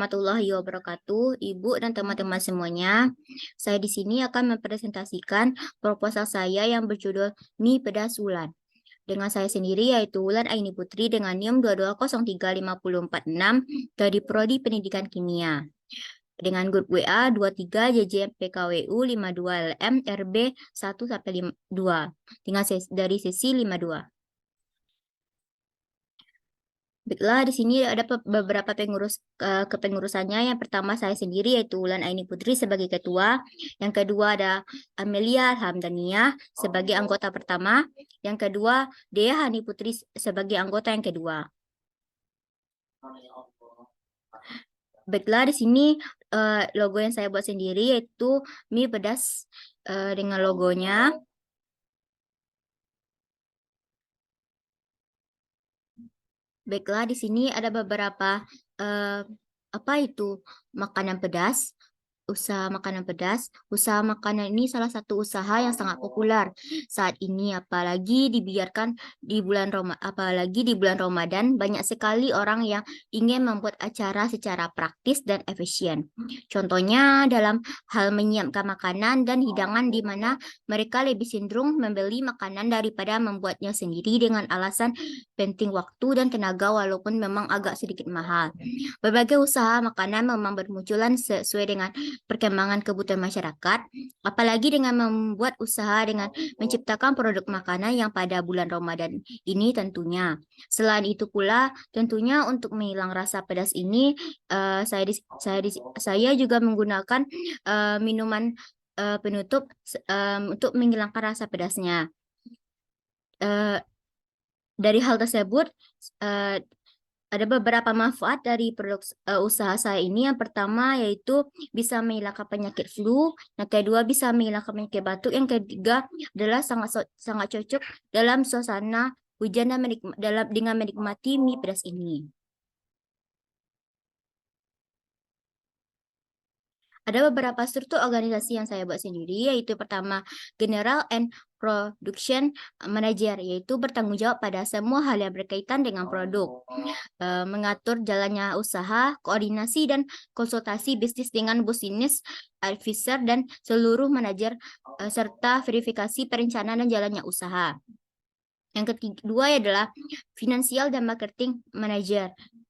warahmatullahi wabarakatuh, Ibu dan teman-teman semuanya. Saya di sini akan mempresentasikan proposal saya yang berjudul Mie Pedas Wulan. Dengan saya sendiri yaitu Wulan Aini Putri dengan NIM 2203546 dari Prodi Pendidikan Kimia. Dengan grup WA 23 JJPKWU 52 LM RB 1 sampai 2 dengan dari sesi 52. Baiklah, di sini ada beberapa kepengurusannya. Yang pertama saya sendiri yaitu Wulan Aini Putri sebagai ketua. Yang kedua ada Amelia Hamdaniah sebagai anggota pertama. Yang kedua Dea Hani Putri sebagai anggota yang kedua. Baiklah, di sini logo yang saya buat sendiri yaitu mie pedas dengan logonya. Baiklah, di sini ada beberapa apa itu makanan pedas. Usaha makanan pedas. Usaha makanan ini salah satu usaha yang sangat populer saat ini, apalagi di bulan Ramadan banyak sekali orang yang ingin membuat acara secara praktis dan efisien. Contohnya dalam hal menyiapkan makanan dan hidangan di mana mereka lebih cenderung membeli makanan daripada membuatnya sendiri dengan alasan penting waktu dan tenaga walaupun memang agak sedikit mahal. Berbagai usaha makanan memang bermunculan sesuai dengan perkembangan kebutuhan masyarakat, apalagi dengan membuat usaha dengan menciptakan produk makanan yang pada bulan Ramadan ini tentunya. Selain itu pula, tentunya untuk menghilang rasa pedas ini, saya juga menggunakan minuman penutup untuk menghilangkan rasa pedasnya. Dari hal tersebut, ada beberapa manfaat dari produk usaha saya ini. Yang pertama yaitu bisa menghilangkan penyakit flu, yang kedua bisa menghilangkan penyakit batuk, yang ketiga adalah sangat cocok dalam suasana hujan dan dengan menikmati mie pedas ini. Ada beberapa struktur organisasi yang saya buat sendiri, yaitu pertama General and Production Manager, yaitu bertanggung jawab pada semua hal yang berkaitan dengan produk, mengatur jalannya usaha, koordinasi dan konsultasi bisnis dengan business advisor dan seluruh manajer, serta verifikasi perencanaan dan jalannya usaha. Yang kedua adalah Financial dan Marketing Manager,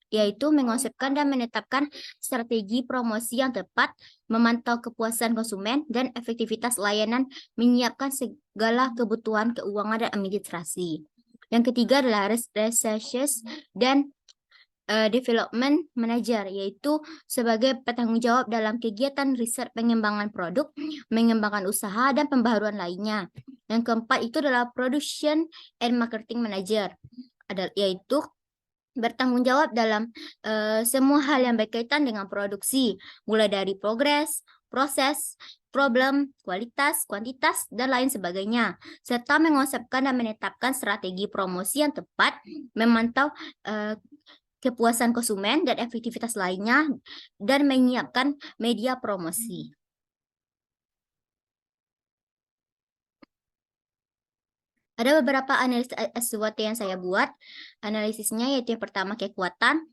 yaitu mengonsepkan dan menetapkan strategi promosi yang tepat, memantau kepuasan konsumen, dan efektivitas layanan, menyiapkan segala kebutuhan keuangan dan administrasi. Yang ketiga adalah Research dan Development Manager, yaitu sebagai petanggung jawab dalam kegiatan riset pengembangan produk, mengembangkan usaha, dan pembaharuan lainnya. Yang keempat itu adalah Production and Marketing Manager, yaitu bertanggung jawab dalam semua hal yang berkaitan dengan produksi, mulai dari progres, proses, problem, kualitas, kuantitas, dan lain sebagainya, serta mengonsepkan dan menetapkan strategi promosi yang tepat, memantau kepuasan konsumen dan efektivitas lainnya, dan menyiapkan media promosi. Ada beberapa analisis SWOT yang saya buat. Analisisnya yaitu yang pertama kekuatan,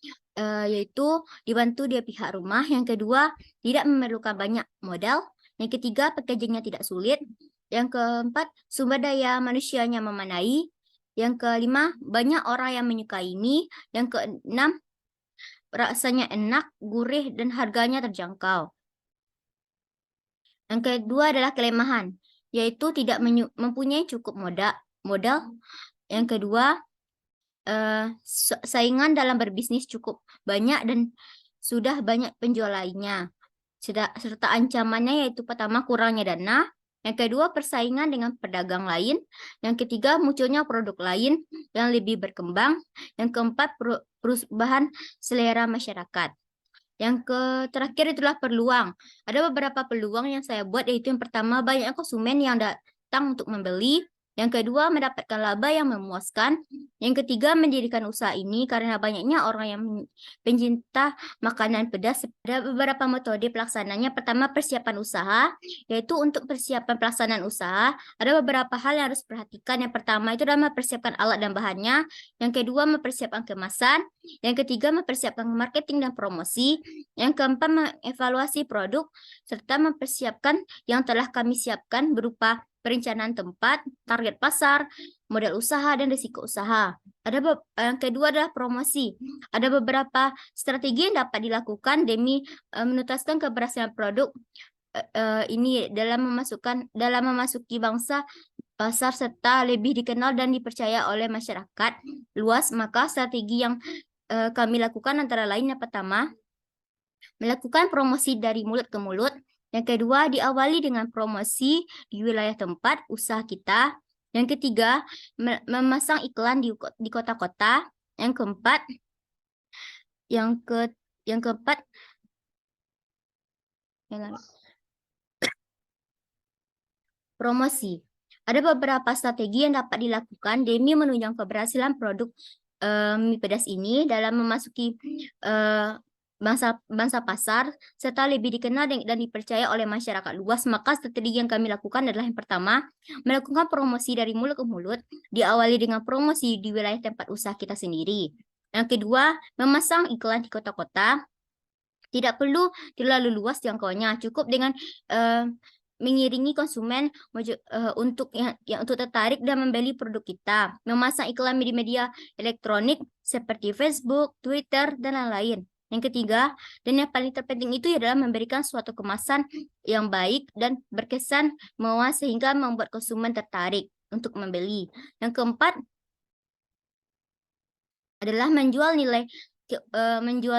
yaitu dibantu di pihak rumah. Yang kedua, tidak memerlukan banyak modal. Yang ketiga, pekerjaannya tidak sulit. Yang keempat, sumber daya manusianya memadai. Yang kelima, banyak orang yang menyukai mie. Yang keenam, rasanya enak, gurih, dan harganya terjangkau. Yang kedua adalah kelemahan, yaitu tidak mempunyai cukup modal. Yang kedua, saingan dalam berbisnis cukup banyak dan sudah banyak penjual lainnya. Serta ancamannya yaitu pertama kurangnya dana, yang kedua persaingan dengan pedagang lain, yang ketiga munculnya produk lain yang lebih berkembang, yang keempat perubahan selera masyarakat. Yang terakhir itulah peluang. Ada beberapa peluang yang saya buat, yaitu yang pertama banyak konsumen yang datang untuk membeli, Yang kedua, mendapatkan laba yang memuaskan. Yang ketiga, mendirikan usaha ini karena banyaknya orang yang pencinta makanan pedas. Ada beberapa metode pelaksananya. Pertama, persiapan usaha, yaitu untuk persiapan pelaksanaan usaha, ada beberapa hal yang harus diperhatikan. Yang pertama itu adalah mempersiapkan alat dan bahannya. Yang kedua, mempersiapkan kemasan. Yang ketiga, mempersiapkan marketing dan promosi. Yang keempat, mengevaluasi produk, serta mempersiapkan yang telah kami siapkan berupa perencanaan tempat, target pasar, model usaha, dan risiko usaha. Yang kedua adalah promosi. Ada beberapa strategi yang dapat dilakukan demi menuntaskan keberhasilan produk ini dalam memasuki bangsa pasar serta lebih dikenal dan dipercaya oleh masyarakat luas. Maka strategi yang kami lakukan antara lain yang pertama, melakukan promosi dari mulut ke mulut. Yang kedua, diawali dengan promosi di wilayah tempat usaha kita. Yang ketiga, memasang iklan di kota-kota. Yang keempat, promosi. Ada beberapa strategi yang dapat dilakukan demi menunjang keberhasilan produk mie pedas ini dalam memasuki bangsa pasar serta lebih dikenal dan dipercaya oleh masyarakat luas. Maka strategi yang kami lakukan adalah yang pertama, melakukan promosi dari mulut ke mulut, diawali dengan promosi di wilayah tempat usaha kita sendiri. Yang kedua, memasang iklan di kota-kota. Tidak perlu terlalu luas jangkauannya, cukup dengan mengiringi konsumen untuk tertarik dan membeli produk kita. Memasang iklan di media elektronik seperti Facebook, Twitter, dan lain-lain. Yang ketiga, dan yang paling terpenting itu adalah memberikan suatu kemasan yang baik dan berkesan memuas sehingga membuat konsumen tertarik untuk membeli. Yang keempat adalah menjual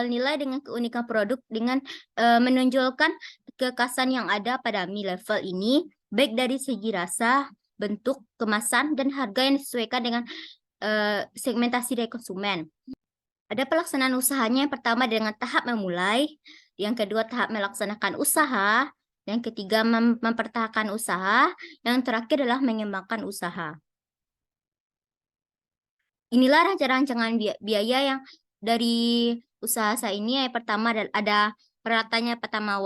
nilai dengan keunikan produk dengan menonjolkan kekhasan yang ada pada mie level ini, baik dari segi rasa, bentuk, kemasan, dan harga yang disesuaikan dengan segmentasi dari konsumen. Ada pelaksanaan usahanya. Yang pertama dengan tahap memulai, yang kedua tahap melaksanakan usaha, yang ketiga mempertahankan usaha, yang terakhir adalah mengembangkan usaha. Inilah rancangan biaya yang dari usaha saya ini. Yang pertama ada peralatannya. Pertama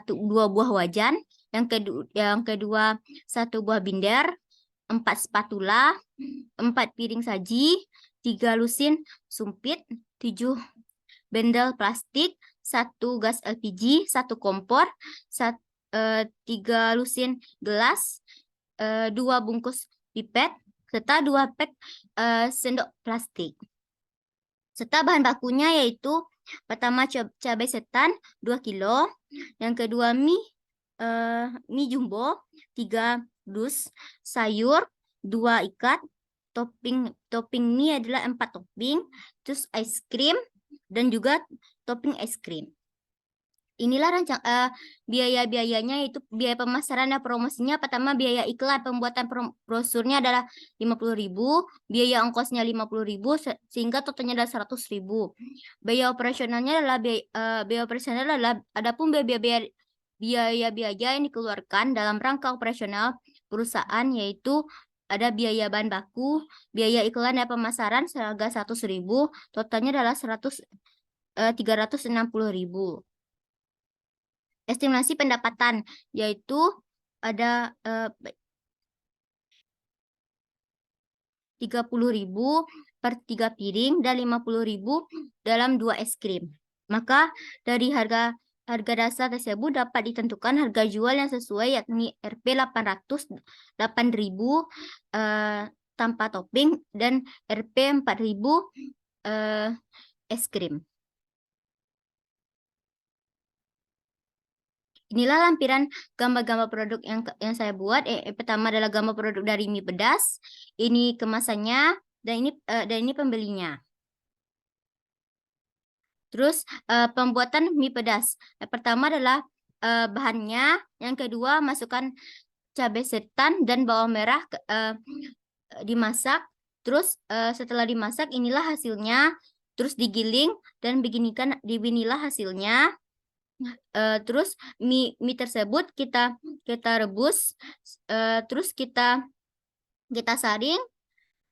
dua buah wajan, yang kedua 1 buah binder, 4 spatula, 4 piring saji, 3 lusin sumpit, 7 bendel plastik, 1 gas LPG, 1 kompor, 3 lusin gelas, 2 bungkus pipet, serta 2 pak sendok plastik. Serta bahan bakunya yaitu pertama cabai setan 2 kilo, yang kedua mie jumbo 3 dus, sayur 2 ikat, topping mie adalah 4 topping, terus es krim dan juga topping es krim. Inilah biaya-biayanya, yaitu biaya pemasaran dan promosinya. Pertama, biaya iklan pembuatan brosurnya adalah 50.000, biaya ongkosnya 50.000, sehingga totalnya adalah 100.000. Biaya operasionalnya adalah adapun biaya-biaya yang dikeluarkan dalam rangka operasional perusahaan, yaitu ada biaya bahan baku, biaya iklan dan pemasaran seharga 100.000, totalnya adalah 360.000. Estimasi pendapatan yaitu ada 30.000 per 3 piring dan 50.000 dalam 2 es krim. Maka dari harga dasar tersebut dapat ditentukan harga jual yang sesuai, yakni Rp 8.000 tanpa topping dan Rp 4.000 es krim. Inilah lampiran gambar-gambar produk yang saya buat. Pertama adalah gambar produk dari mie pedas. Ini kemasannya dan ini pembelinya. Terus pembuatan mie pedas. Pertama adalah bahannya. Yang kedua, masukkan cabai setan dan bawang merah, dimasak. Terus setelah dimasak, inilah hasilnya. Terus digiling dan beginilah hasilnya. Terus mie tersebut kita rebus, terus kita Kita saring.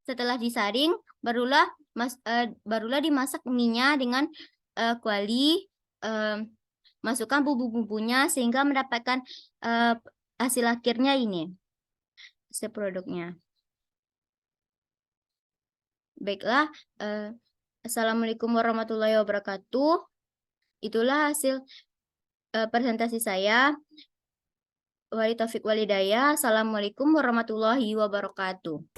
Setelah disaring, barulah dimasak mie-nya dengan kuali. Masukkan bumbu-bumbunya sehingga mendapatkan hasil akhirnya ini, seproduknya. Baiklah, Assalamualaikum warahmatullahi wabarakatuh. Itulah hasil presentasi saya. Wali taufik walhidayah. Assalamualaikum warahmatullahi wabarakatuh.